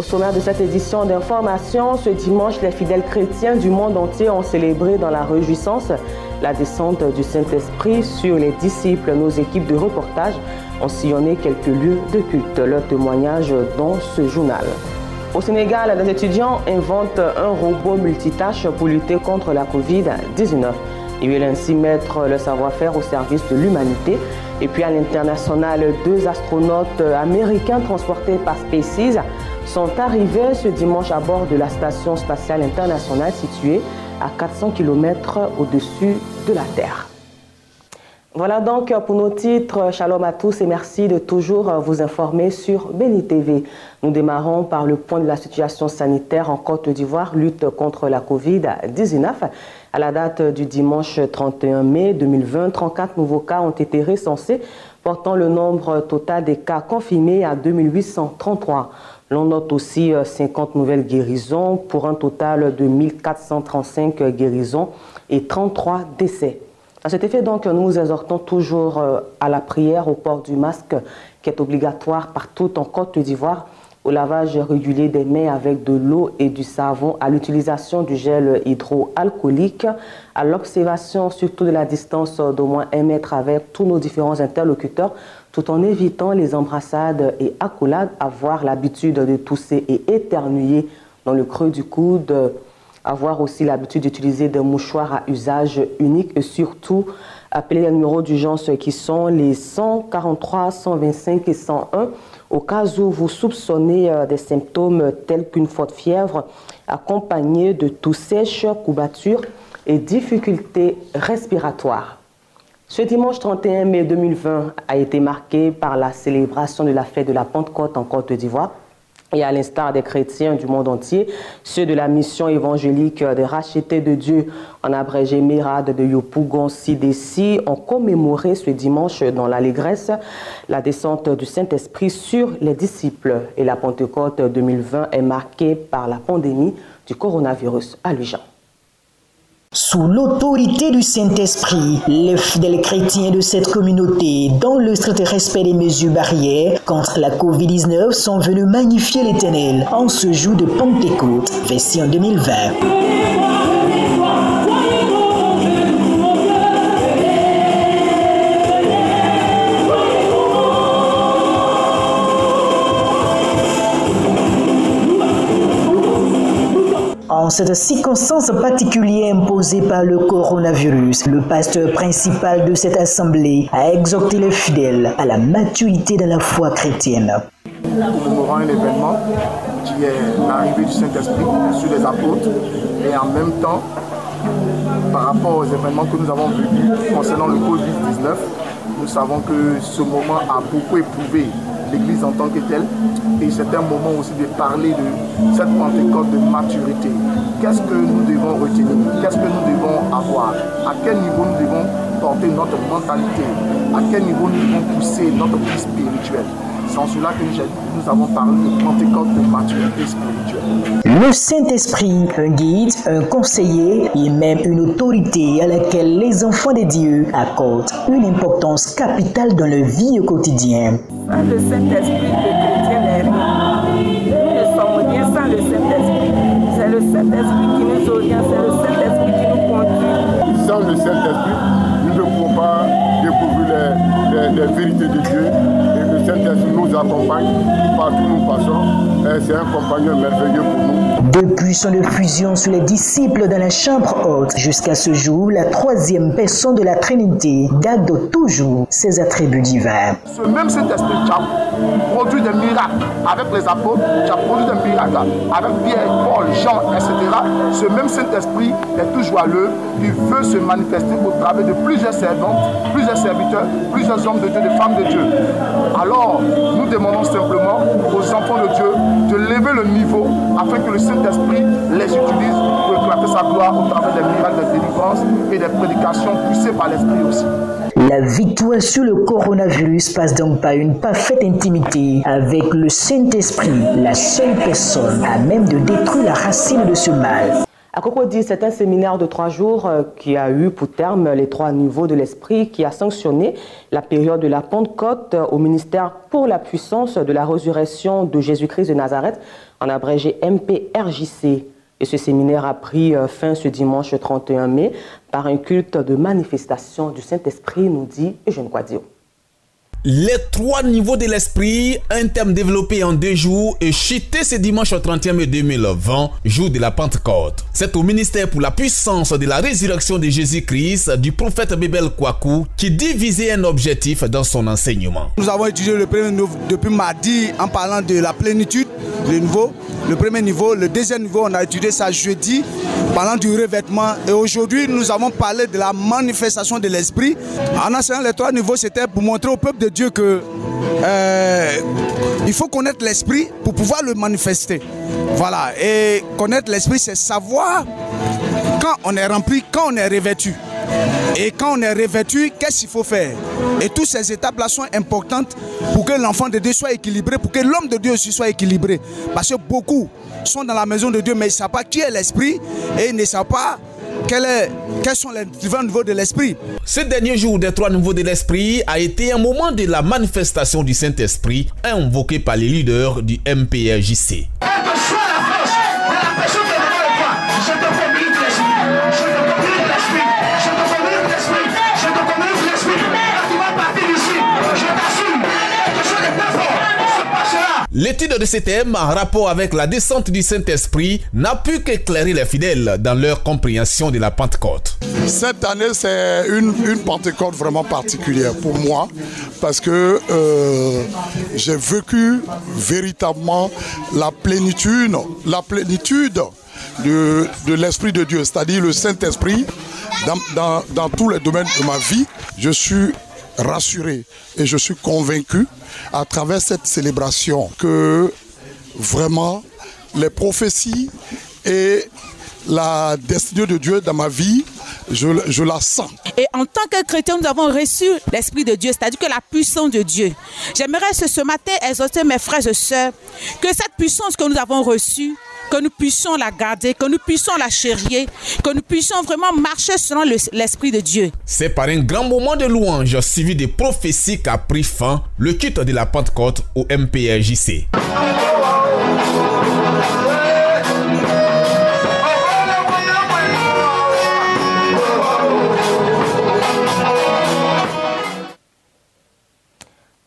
sommaire de cette édition d'information, ce dimanche, les fidèles chrétiens du monde entier ont célébré dans la réjouissance la descente du Saint-Esprit sur les disciples. Nos équipes de reportage ont sillonné quelques lieux de culte. Leur témoignage dans ce journal. Au Sénégal, les étudiants inventent un robot multitâche pour lutter contre la Covid-19. Ils veulent ainsi mettre le savoir-faire au service de l'humanité. Et puis à l'international, 2 astronautes américains transportés par SpaceX sont arrivés ce dimanche à bord de la Station spatiale internationale située à 400 km au-dessus de la Terre. Voilà donc pour nos titres. Shalom à tous et merci de toujours vous informer sur Béni TV. Nous démarrons par le point de la situation sanitaire en Côte d'Ivoire, lutte contre la Covid-19. À la date du dimanche 31 mai 2020, 34 nouveaux cas ont été recensés, portant le nombre total des cas confirmés à 2833. L'on note aussi 50 nouvelles guérisons pour un total de 1435 guérisons et 33 décès. À cet effet, donc, nous vous exhortons toujours à la prière, au port du masque qui est obligatoire partout en Côte d'Ivoire, au lavage régulier des mains avec de l'eau et du savon, à l'utilisation du gel hydroalcoolique, à l'observation surtout de la distance d'au moins 1 mètre avec tous nos différents interlocuteurs, tout en évitant les embrassades et accolades, avoir l'habitude de tousser et éternuer dans le creux du coude, avoir aussi l'habitude d'utiliser des mouchoirs à usage unique et surtout appeler les numéros d'urgence qui sont les 143, 125 et 101 au cas où vous soupçonnez des symptômes tels qu'une forte fièvre accompagnée de toux sèche, courbatures et difficultés respiratoires. Ce dimanche 31 mai 2020 a été marqué par la célébration de la fête de la Pentecôte en Côte d'Ivoire. Et à l'instar des chrétiens du monde entier, ceux de la mission évangélique des rachetés de Dieu, en abrégé Mérade de Yopougon Sidessi, ont commémoré ce dimanche dans l'allégresse la descente du Saint-Esprit sur les disciples. Et la Pentecôte 2020 est marquée par la pandémie du coronavirus à Lujan. Sous l'autorité du Saint-Esprit, les fidèles chrétiens de cette communauté, dans le strict respect des mesures barrières contre la Covid-19, sont venus magnifier l'Éternel en ce jour de Pentecôte, version 2020. En cette circonstance particulière imposée par le coronavirus, le pasteur principal de cette assemblée a exhorté les fidèles à la maturité dans la foi chrétienne. Nous commémorons un événement qui est l'arrivée du Saint-Esprit sur les apôtres et en même temps, par rapport aux événements que nous avons vécus concernant le Covid-19, nous savons que ce moment a beaucoup éprouvé l'Église en tant que telle, et c'est un moment aussi de parler de cette Pentecôte de maturité. Qu'est-ce que nous devons retenir? Qu'est-ce que nous devons avoir? À quel niveau nous devons porter notre mentalité? À quel niveau nous devons pousser notre vie spirituelle? C'est en cela que nous avons parlé de Pentecôte de maturité spirituelle. Le Saint-Esprit, un guide, un conseiller et même une autorité à laquelle les enfants de Dieu accordent une importance capitale dans leur vie au quotidien. Sans le Saint-Esprit, le chrétien n'est rien. Nous ne sommes rien sans le Saint-Esprit. C'est le Saint-Esprit qui nous oriente, c'est le Saint-Esprit qui nous conduit. Sans le Saint-Esprit, nous ne pouvons pas découvrir les vérités de Dieu. Et le Saint-Esprit nous accompagne partout où nous passons. C'est un compagnon merveilleux pour nous. Depuis son effusion sur les disciples dans la chambre haute jusqu'à ce jour, la troisième personne de la Trinité garde toujours ses attributs divins. Ce même Saint-Esprit qui a produit des miracles avec les apôtres, qui a produit des miracles avec Pierre, Paul, Jean, etc. Ce même Saint-Esprit est toujours à l'œuvre. Il veut se manifester au travers de plusieurs servantes, plusieurs serviteurs, plusieurs hommes de Dieu, des femmes de Dieu. Alors, nous demandons simplement aux enfants de Dieu de lever le niveau afin que le Saint-Esprit les utilise pour éclater sa gloire au travers des miracles de délivrance et des prédications poussées par l'Esprit aussi. La victoire sur le coronavirus passe donc par une parfaite intimité avec le Saint-Esprit, la seule personne à même de détruire la racine de ce mal. À Cocody, c'est un séminaire de 3 jours qui a eu pour terme les 3 niveaux de l'esprit, qui a sanctionné la période de la Pentecôte au ministère pour la puissance de la résurrection de Jésus-Christ de Nazareth, en abrégé MPRJC. Et ce séminaire a pris fin ce dimanche 31 mai par un culte de manifestation du Saint-Esprit, nous dit Eugène Quadio. Les 3 niveaux de l'esprit, un thème développé en 2 jours et chuté ce dimanche 31 mai 2020, jour de la Pentecôte. C'est au ministère pour la puissance de la résurrection de Jésus-Christ du prophète Bébel Kwaku qui divisait un objectif dans son enseignement. Nous avons étudié le premier niveau depuis mardi en parlant de la plénitude, le premier niveau. Le deuxième niveau, on a étudié ça jeudi, parlant du revêtement. Et aujourd'hui, nous avons parlé de la manifestation de l'esprit. En enseignant les 3 niveaux, c'était pour montrer au peuple de Dieu que il faut connaître l'esprit pour pouvoir le manifester. Voilà. Et connaître l'esprit, c'est savoir quand on est rempli, quand on est revêtu. Et quand on est revêtu, qu'est-ce qu'il faut faire? Et toutes ces étapes-là sont importantes pour que l'enfant de Dieu soit équilibré, pour que l'homme de Dieu aussi soit équilibré. Parce que beaucoup sont dans la maison de Dieu, mais ils ne savent pas qui est l'esprit et ils ne savent pas quels sont les différents niveaux de l'esprit. Ce dernier jour des 3 niveaux de l'esprit a été un moment de la manifestation du Saint-Esprit invoqué par les leaders du MPRJC. L'étude de ces thèmes en rapport avec la descente du Saint-Esprit n'a pu qu'éclairer les fidèles dans leur compréhension de la Pentecôte. Cette année, c'est une Pentecôte vraiment particulière pour moi parce que j'ai vécu véritablement la plénitude de l'Esprit de Dieu, c'est-à-dire le Saint-Esprit dans tous les domaines de ma vie. Je suis rassuré et je suis convaincu à travers cette célébration que vraiment les prophéties et la destinée de Dieu dans ma vie, je la sens. Et en tant que chrétien, nous avons reçu l'Esprit de Dieu, c'est-à-dire que la puissance de Dieu. J'aimerais ce matin exhorter mes frères et sœurs que cette puissance que nous avons reçue, que nous puissions la garder, que nous puissions la chérir, que nous puissions vraiment marcher selon l'Esprit de Dieu. C'est par un grand moment de louange suivi des prophéties qu'a pris fin le culte de la Pentecôte au MPRJC.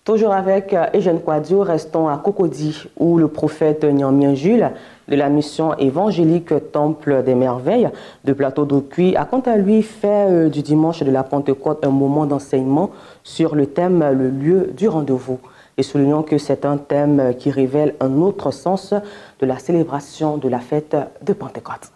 Toujours avec Eugène Quadio, restons à Cocody, où le prophète Nyamien Jules de la mission évangélique Temple des Merveilles de Plateau d'Aucuit a quant à lui fait du dimanche de la Pentecôte un moment d'enseignement sur le thème « Le lieu du rendez-vous ». Et soulignons que c'est un thème qui révèle un autre sens de la célébration de la fête de Pentecôte.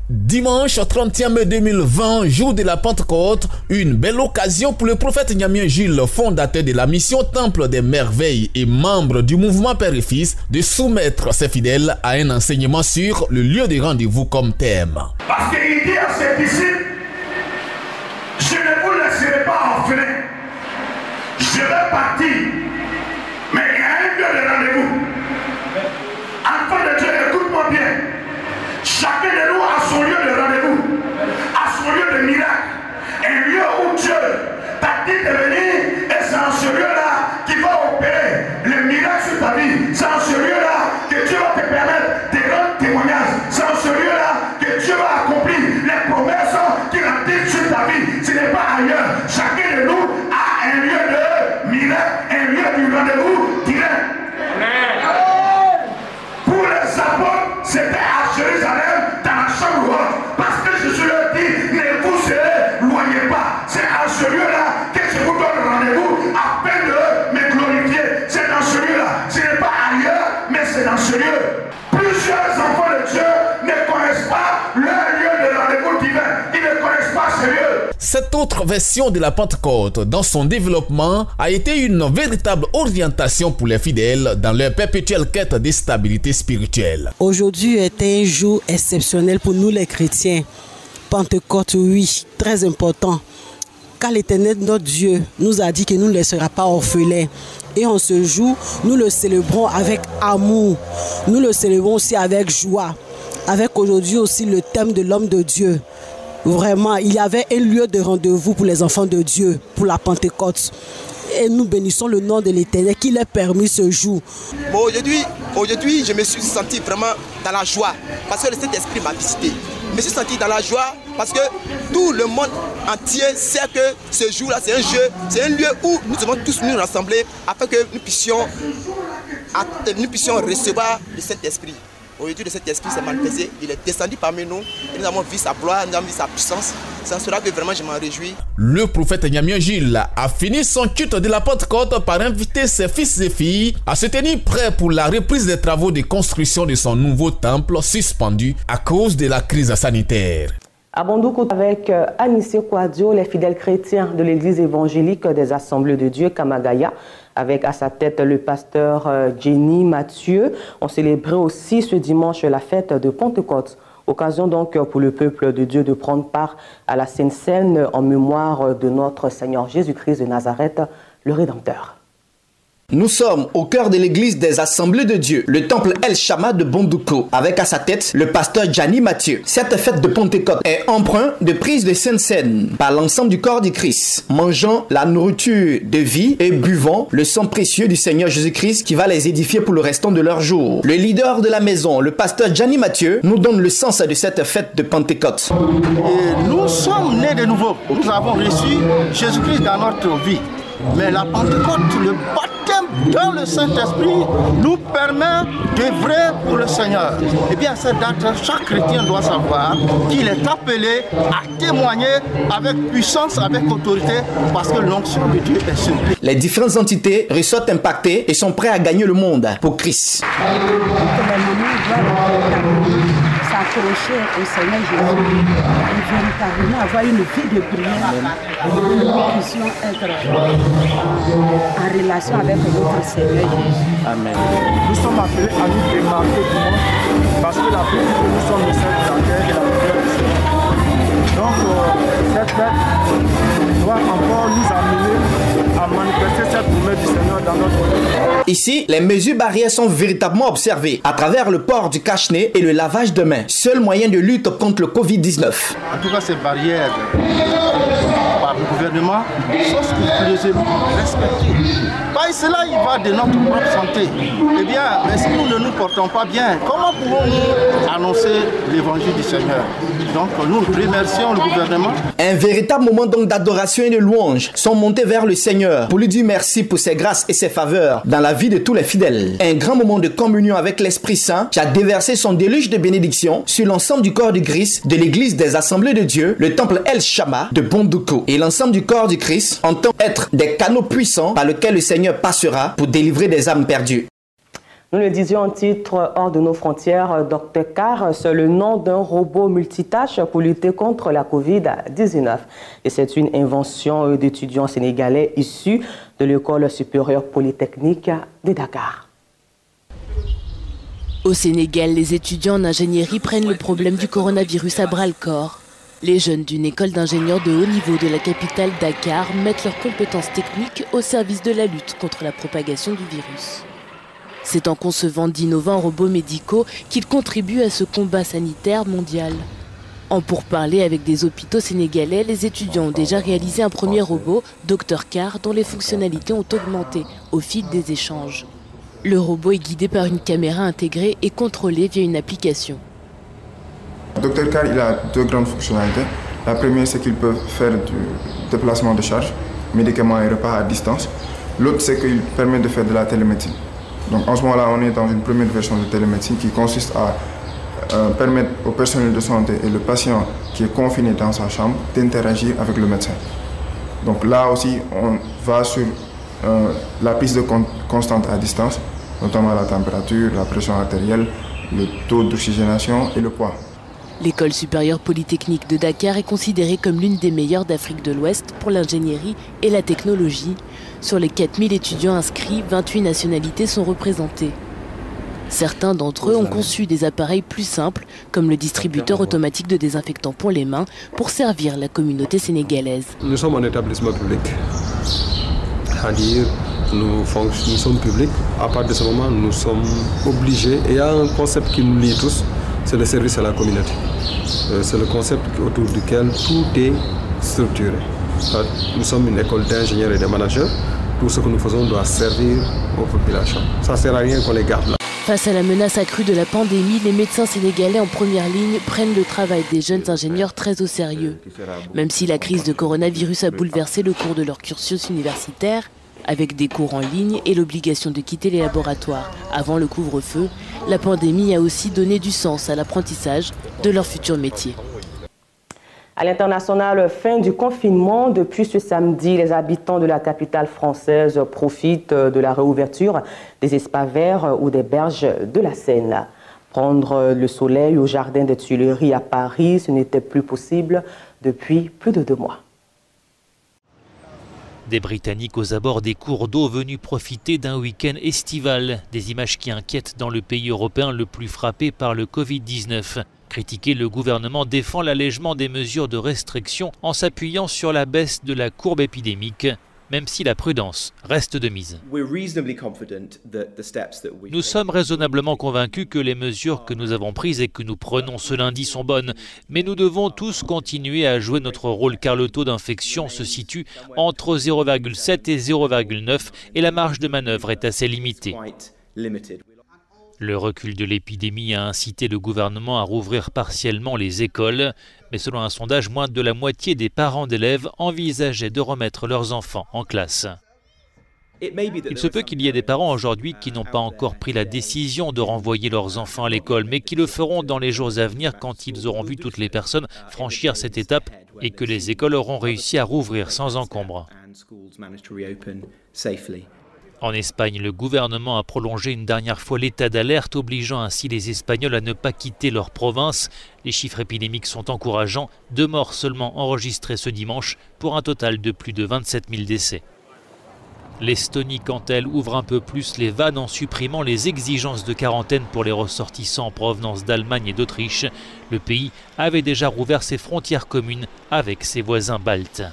Dimanche 31 mai 2020, jour de la Pentecôte, une belle occasion pour le prophète Nyamien Jules, fondateur de la mission Temple des Merveilles et membre du mouvement Père et Fils, de soumettre ses fidèles à un enseignement sur le lieu de rendez-vous comme thème. Parce qu'il dit à ses disciples, je ne vous laisserai pas orphelins, je vais partir, mais il y a un lieu de rendez-vous. Enfant de Dieu, écoute-moi bien. Chacun de nous a son lieu de rendez-vous, a son lieu de miracle, un lieu où Dieu t'a dit de venir et c'est en ce lieu-là qu'il va opérer le miracle sur ta vie. C'est en ce lieu-là que Dieu va te permettre de rendre témoignage. C'est en ce lieu-là que Dieu va accomplir les promesses qu'il a dites sur ta vie. Ce n'est pas ailleurs. Chacun de nous a un lieu de miracle, un lieu du rendez-vous direct. Pour les apôtres, c'était à Jérusalem, dans la chambre haute, parce que Jésus leur dit, ne vous éloignez pas. C'est à ce lieu-là que je vous donne rendez-vous, afin de me glorifier. C'est dans ce lieu-là. Ce n'est pas ailleurs, mais c'est dans ce lieu. Plusieurs enfants de Dieu ne connaissent pas leur lieu de rendez-vous divin. Ils ne connaissent pas ce lieu. Cette autre version de la Pentecôte, dans son développement, a été une véritable orientation pour les fidèles dans leur perpétuelle quête de stabilité spirituelle. Aujourd'hui est un jour exceptionnel pour nous les chrétiens. Pentecôte, oui, très important. Car l'Éternel, notre Dieu, nous a dit qu'il ne nous laissera pas orphelins. Et en ce jour, nous le célébrons avec amour. Nous le célébrons aussi avec joie. avec aujourd'hui aussi le thème de l'homme de Dieu. Vraiment, il y avait un lieu de rendez-vous pour les enfants de Dieu, pour la Pentecôte. Et nous bénissons le nom de l'Éternel qui leur permis ce jour. Bon, aujourd'hui, je me suis senti vraiment dans la joie parce que le Saint-Esprit m'a visité. Je me suis senti dans la joie parce que tout le monde entier sait que ce jour-là, c'est un jeu, c'est un lieu où nous devons tous nous rassembler afin que nous puissions recevoir le Saint-Esprit. Aujourd'hui, le Saint-Esprit s'est manifesté, il est descendu parmi nous, et nous avons vu sa gloire, nous avons vu sa puissance. C'est en cela que vraiment je m'en réjouis. Le prophète Nyamien Gilles a fini son culte de la Pentecôte par inviter ses fils et filles à se tenir prêts pour la reprise des travaux de construction de son nouveau temple suspendu à cause de la crise sanitaire. À Bandoukou, avec Anissé Kouadio, les fidèles chrétiens de l'église évangélique des Assemblées de Dieu, Kamagaya, avec à sa tête le pasteur Jenny Mathieu, ont célébré aussi ce dimanche la fête de Pentecôte. Occasion donc pour le peuple de Dieu de prendre part à la Sainte Seine en mémoire de notre Seigneur Jésus-Christ de Nazareth, le Rédempteur. Nous sommes au cœur de l'église des Assemblées de Dieu, le temple El Shama de Bandoukou, avec à sa tête le pasteur Jenny Mathieu. Cette fête de Pentecôte est empreinte de prise de Sainte Seine par l'ensemble du corps du Christ, mangeant la nourriture de vie et buvant le sang précieux du Seigneur Jésus-Christ qui va les édifier pour le restant de leur jour. Le leader de la maison, le pasteur Jenny Mathieu, nous donne le sens de cette fête de Pentecôte. Et nous sommes nés de nouveau. Nous avons reçu Jésus-Christ dans notre vie. Mais la Pentecôte, le baptême dans le Saint-Esprit, nous permet d'œuvrer pour le Seigneur. Eh bien, cette date, chaque chrétien doit savoir qu'il est appelé à témoigner avec puissance, avec autorité, parce que l'onction de Dieu est sur lui. Les différentes entités ressortent impactées et sont prêts à gagner le monde pour Christ. S'accrocher au Seigneur Jésus et véritablement avoir une vie de prière, nous puissions être en relation avec notre Seigneur Jésus. Amen. Nous sommes appelés à nous démarquer du monde parce que la Bible que nous sommes le seul dans la terre et la prière du Seigneur. Donc cette fête doit encore nous amener à manifester cette promesse du Seigneur dans notre vie. Ici, les mesures barrières sont véritablement observées à travers le port du cache-nez et le lavage de mains, seul moyen de lutte contre le Covid-19. En tout cas, ces barrières par le gouvernement sont scrupuleusement respectées. Par cela, il va de notre propre santé. Eh bien, mais si nous ne nous portons pas bien, comment pouvons-nous annoncer l'évangile du Seigneur? Donc, nous remercions le gouvernement. Un véritable moment donc d'adoration et de louange sont montés vers le Seigneur pour lui dire merci pour ses grâces et ses faveurs dans la vie de tous les fidèles. Un grand moment de communion avec l'Esprit Saint qui a déversé son déluge de bénédiction sur l'ensemble du corps du Christ de l'église des Assemblées de Dieu, le temple El Shama de Bandoukou. Et l'ensemble du corps du Christ entend être des canaux puissants par lesquels le Seigneur passera pour délivrer des âmes perdues. Nous le disions en titre hors de nos frontières, Dr Car, c'est le nom d'un robot multitâche pour lutter contre la Covid-19. Et c'est une invention d'étudiants sénégalais issus de l'école supérieure polytechnique de Dakar. Au Sénégal, les étudiants en ingénierie prennent le problème du coronavirus à bras-le-corps. Les jeunes d'une école d'ingénieurs de haut niveau de la capitale Dakar mettent leurs compétences techniques au service de la lutte contre la propagation du virus. C'est en concevant d'innovants robots médicaux qu'ils contribuent à ce combat sanitaire mondial. En pourparlers avec des hôpitaux sénégalais, les étudiants ont déjà réalisé un premier robot, Dr Car, dont les fonctionnalités ont augmenté au fil des échanges. Le robot est guidé par une caméra intégrée et contrôlé via une application. Dr Car, il a deux grandes fonctionnalités. La première, c'est qu'il peut faire du déplacement de charge, médicaments et repas à distance. L'autre, c'est qu'il permet de faire de la télémédecine. Donc en ce moment-là, on est dans une première version de télémédecine qui consiste à permettre au personnel de santé et le patient qui est confiné dans sa chambre d'interagir avec le médecin. Donc là aussi, on va sur la prise de constante à distance, notamment la température, la pression artérielle, le taux d'oxygénation et le poids. L'école supérieure polytechnique de Dakar est considérée comme l'une des meilleures d'Afrique de l'Ouest pour l'ingénierie et la technologie. Sur les 4000 étudiants inscrits, 28 nationalités sont représentées. Certains d'entre eux ont conçu des appareils plus simples, comme le distributeur automatique de désinfectants pour les mains, pour servir la communauté sénégalaise. Nous sommes un établissement public. C'est-à-dire, nous sommes publics. À partir de ce moment, nous sommes obligés, et il y a un concept qui nous lie tous, c'est le service à la communauté. C'est le concept autour duquel tout est structuré. Nous sommes une école d'ingénieurs et de managers. Tout ce que nous faisons doit servir aux populations. Ça ne sert à rien qu'on les garde là. Face à la menace accrue de la pandémie, les médecins sénégalais en première ligne prennent le travail des jeunes ingénieurs très au sérieux. Même si la crise de coronavirus a bouleversé le cours de leur cursus universitaire, avec des cours en ligne et l'obligation de quitter les laboratoires avant le couvre-feu, la pandémie a aussi donné du sens à l'apprentissage de leur futur métier. À l'international, fin du confinement. Depuis ce samedi, les habitants de la capitale française profitent de la réouverture des espaces verts ou des berges de la Seine. Prendre le soleil au jardin des Tuileries à Paris, ce n'était plus possible depuis plus de 2 mois. Des Britanniques aux abords des cours d'eau venus profiter d'un week-end estival. Des images qui inquiètent dans le pays européen le plus frappé par le Covid-19. Critiqué, le gouvernement défend l'allègement des mesures de restriction en s'appuyant sur la baisse de la courbe épidémique, même si la prudence reste de mise. Nous sommes raisonnablement convaincus que les mesures que nous avons prises et que nous prenons ce lundi sont bonnes, mais nous devons tous continuer à jouer notre rôle car le taux d'infection se situe entre 0,7 et 0,9 et la marge de manœuvre est assez limitée. Le recul de l'épidémie a incité le gouvernement à rouvrir partiellement les écoles, mais selon un sondage, moins de la moitié des parents d'élèves envisageaient de remettre leurs enfants en classe. Il se peut qu'il y ait des parents aujourd'hui qui n'ont pas encore pris la décision de renvoyer leurs enfants à l'école, mais qui le feront dans les jours à venir quand ils auront vu toutes les personnes franchir cette étape et que les écoles auront réussi à rouvrir sans encombre. En Espagne, le gouvernement a prolongé une dernière fois l'état d'alerte, obligeant ainsi les Espagnols à ne pas quitter leur province. Les chiffres épidémiques sont encourageants, 2 morts seulement enregistrés ce dimanche pour un total de plus de 27 000 décès. L'Estonie, quant à elle, ouvre un peu plus les vannes en supprimant les exigences de quarantaine pour les ressortissants en provenance d'Allemagne et d'Autriche. Le pays avait déjà rouvert ses frontières communes avec ses voisins baltes.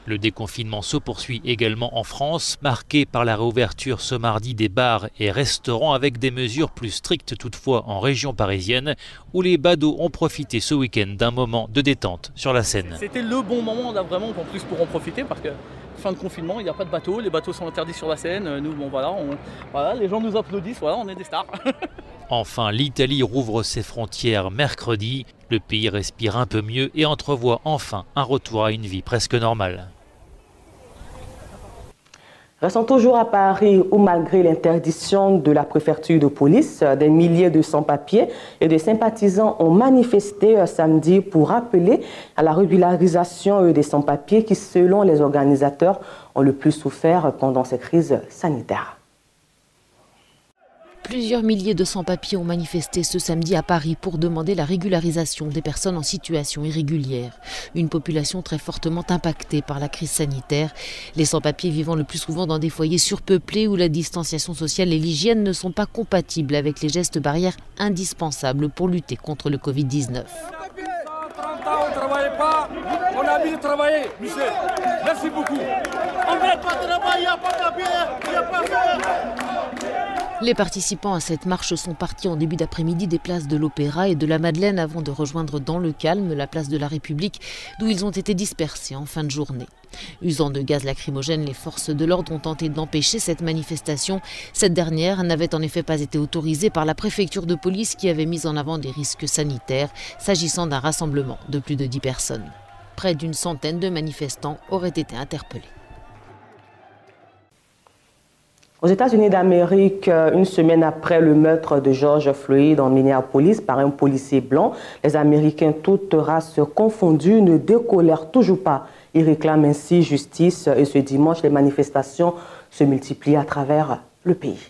Le déconfinement se poursuit également en France, marqué par la réouverture ce mardi des bars et restaurants avec des mesures plus strictes toutefois en région parisienne, où les badauds ont profité ce week-end d'un moment de détente sur la Seine. C'était le bon moment vraiment en plus pour en profiter parce que fin de confinement, il n'y a pas de bateaux, les bateaux sont interdits sur la Seine, nous bon voilà, les gens nous applaudissent, voilà, on est des stars. Enfin, l'Italie rouvre ses frontières mercredi, le pays respire un peu mieux et entrevoit enfin un retour à une vie presque normale. Restons toujours à Paris où, malgré l'interdiction de la préfecture de police, des milliers de sans-papiers et de sympathisants ont manifesté samedi pour appeler à la régularisation des sans-papiers qui, selon les organisateurs, ont le plus souffert pendant ces crises sanitaires. Plusieurs milliers de sans-papiers ont manifesté ce samedi à Paris pour demander la régularisation des personnes en situation irrégulière. Une population très fortement impactée par la crise sanitaire. Les sans-papiers vivant le plus souvent dans des foyers surpeuplés où la distanciation sociale et l'hygiène ne sont pas compatibles avec les gestes barrières indispensables pour lutter contre le Covid-19. 30 ans, on ne travaillait pas, on a envie de travailler, monsieur. Merci beaucoup. On ne veut pas travailler, il n'y a pas de papier, il n'y a pas de... Les participants à cette marche sont partis en début d'après-midi des places de l'Opéra et de la Madeleine avant de rejoindre dans le calme la place de la République d'où ils ont été dispersés en fin de journée. Usant de gaz lacrymogène, les forces de l'ordre ont tenté d'empêcher cette manifestation. Cette dernière n'avait en effet pas été autorisée par la préfecture de police qui avait mis en avant des risques sanitaires s'agissant d'un rassemblement de plus de 10 personnes. Près d'une centaine de manifestants auraient été interpellés. Aux États-Unis d'Amérique, une semaine après le meurtre de George Floyd en Minneapolis par un policier blanc, les Américains, toutes races confondues, ne décolèrent toujours pas. Ils réclament ainsi justice et ce dimanche, les manifestations se multiplient à travers le pays.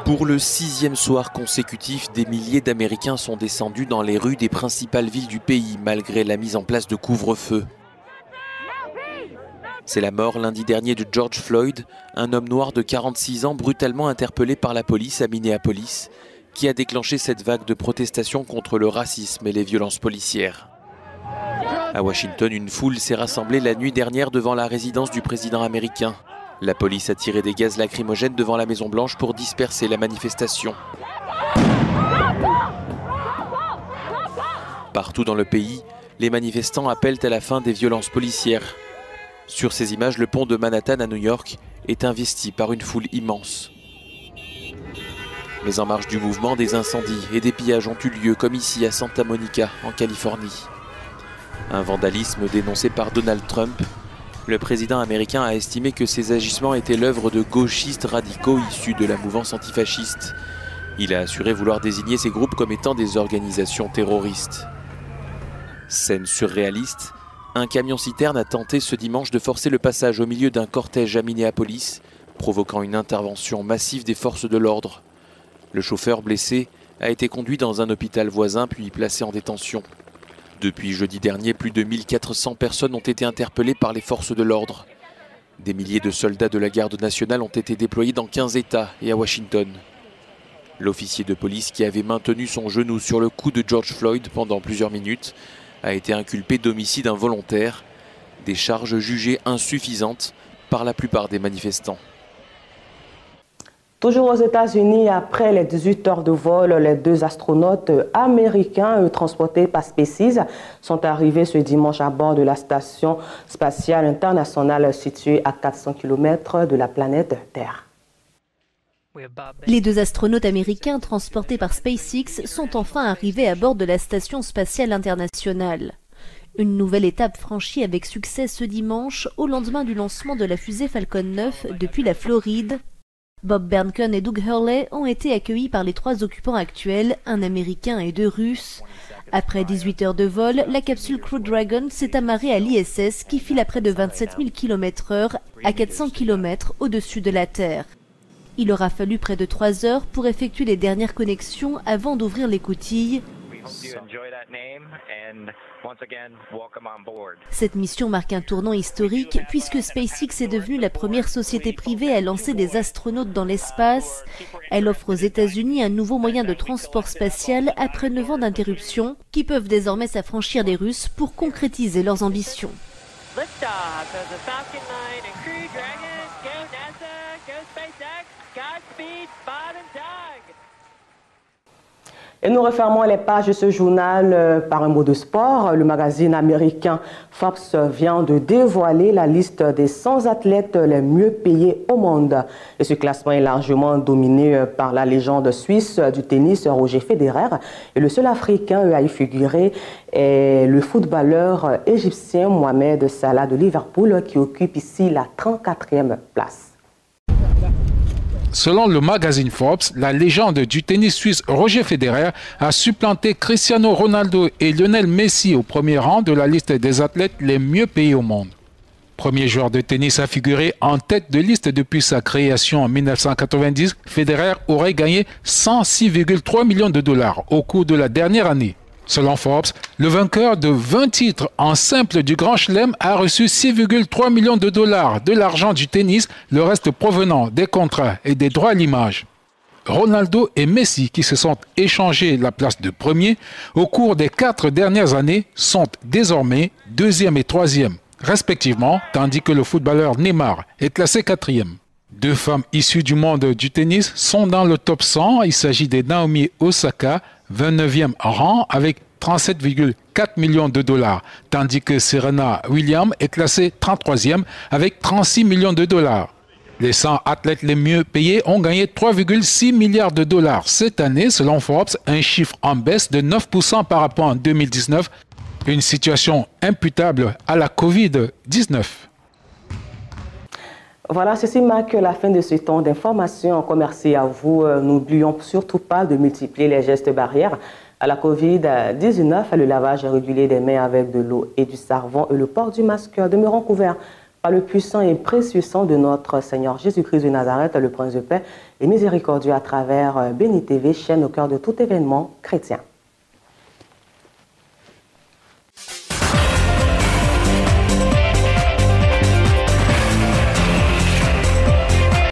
Pour le 6e soir consécutif, des milliers d'Américains sont descendus dans les rues des principales villes du pays, malgré la mise en place de couvre-feu. C'est la mort lundi dernier de George Floyd, un homme noir de 46 ans brutalement interpellé par la police à Minneapolis, qui a déclenché cette vague de protestations contre le racisme et les violences policières. À Washington, une foule s'est rassemblée la nuit dernière devant la résidence du président américain. La police a tiré des gaz lacrymogènes devant la Maison-Blanche pour disperser la manifestation. Partout dans le pays, les manifestants appellent à la fin des violences policières. Sur ces images, le pont de Manhattan à New York est investi par une foule immense. Mais en marge du mouvement, des incendies et des pillages ont eu lieu, comme ici à Santa Monica, en Californie. Un vandalisme dénoncé par Donald Trump. Le président américain a estimé que ces agissements étaient l'œuvre de gauchistes radicaux issus de la mouvance antifasciste. Il a assuré vouloir désigner ces groupes comme étant des organisations terroristes. Scène surréaliste, un camion-citerne a tenté ce dimanche de forcer le passage au milieu d'un cortège à Minneapolis, provoquant une intervention massive des forces de l'ordre. Le chauffeur blessé a été conduit dans un hôpital voisin puis placé en détention. Depuis jeudi dernier, plus de 1400 personnes ont été interpellées par les forces de l'ordre. Des milliers de soldats de la garde nationale ont été déployés dans 15 États et à Washington. L'officier de police qui avait maintenu son genou sur le cou de George Floyd pendant plusieurs minutes a été inculpé d'homicide involontaire, des charges jugées insuffisantes par la plupart des manifestants. Toujours aux États-Unis, après les 18 heures de vol, les 2 astronautes américains transportés par SpaceX sont arrivés ce dimanche à bord de la station spatiale internationale située à 400 km de la planète Terre. Les 2 astronautes américains transportés par SpaceX sont enfin arrivés à bord de la Station spatiale internationale. Une nouvelle étape franchie avec succès ce dimanche au lendemain du lancement de la fusée Falcon 9 depuis la Floride. Bob Behnken et Doug Hurley ont été accueillis par les 3 occupants actuels, un Américain et 2 Russes. Après 18 heures de vol, la capsule Crew Dragon s'est amarrée à l'ISS qui file à près de 27 000 km/h à 400 km au-dessus de la Terre. Il aura fallu près de 3 heures pour effectuer les dernières connexions avant d'ouvrir les coutilles. Cette mission marque un tournant historique puisque SpaceX est devenue la première société privée à lancer des astronautes dans l'espace. Elle offre aux États-Unis un nouveau moyen de transport spatial après 9 ans d'interruption qui peuvent désormais s'affranchir des Russes pour concrétiser leurs ambitions. Et nous refermons les pages de ce journal par un mot de sport. Le magazine américain Forbes vient de dévoiler la liste des 100 athlètes les mieux payés au monde. Et ce classement est largement dominé par la légende suisse du tennis Roger Federer. Et le seul Africain à y figurer est le footballeur égyptien Mohamed Salah de Liverpool qui occupe ici la 34e place. Selon le magazine Forbes, la légende du tennis suisse Roger Federer a supplanté Cristiano Ronaldo et Lionel Messi au premier rang de la liste des athlètes les mieux payés au monde. Premier joueur de tennis à figurer en tête de liste depuis sa création en 1990, Federer aurait gagné 106,3 millions de dollars au cours de la dernière année. Selon Forbes, le vainqueur de 20 titres en simple du Grand Chelem a reçu 6,3 millions de dollars de l'argent du tennis, le reste provenant des contrats et des droits à l'image. Ronaldo et Messi, qui se sont échangés la place de premier au cours des 4 dernières années, sont désormais 2e et 3e, respectivement, tandis que le footballeur Neymar est classé 4e. 2 femmes issues du monde du tennis sont dans le top 100. Il s'agit de Naomi Osaka, 29e rang avec 37,4 millions de dollars, tandis que Serena Williams est classée 33e avec 36 millions de dollars. Les 100 athlètes les mieux payés ont gagné 3,6 milliards de dollars cette année, selon Forbes, un chiffre en baisse de 9% par rapport à 2019, une situation imputable à la Covid-19. Voilà, ceci marque la fin de ce temps d'information. Encore merci à vous. N'oublions surtout pas de multiplier les gestes barrières à la Covid-19, le lavage régulier des mains avec de l'eau et du savon et le port du masque demeurant couverts par le puissant et précieux sang de notre Seigneur Jésus-Christ de Nazareth, le Prince de paix et miséricordieux à travers Béni TV, chaîne au cœur de tout événement chrétien.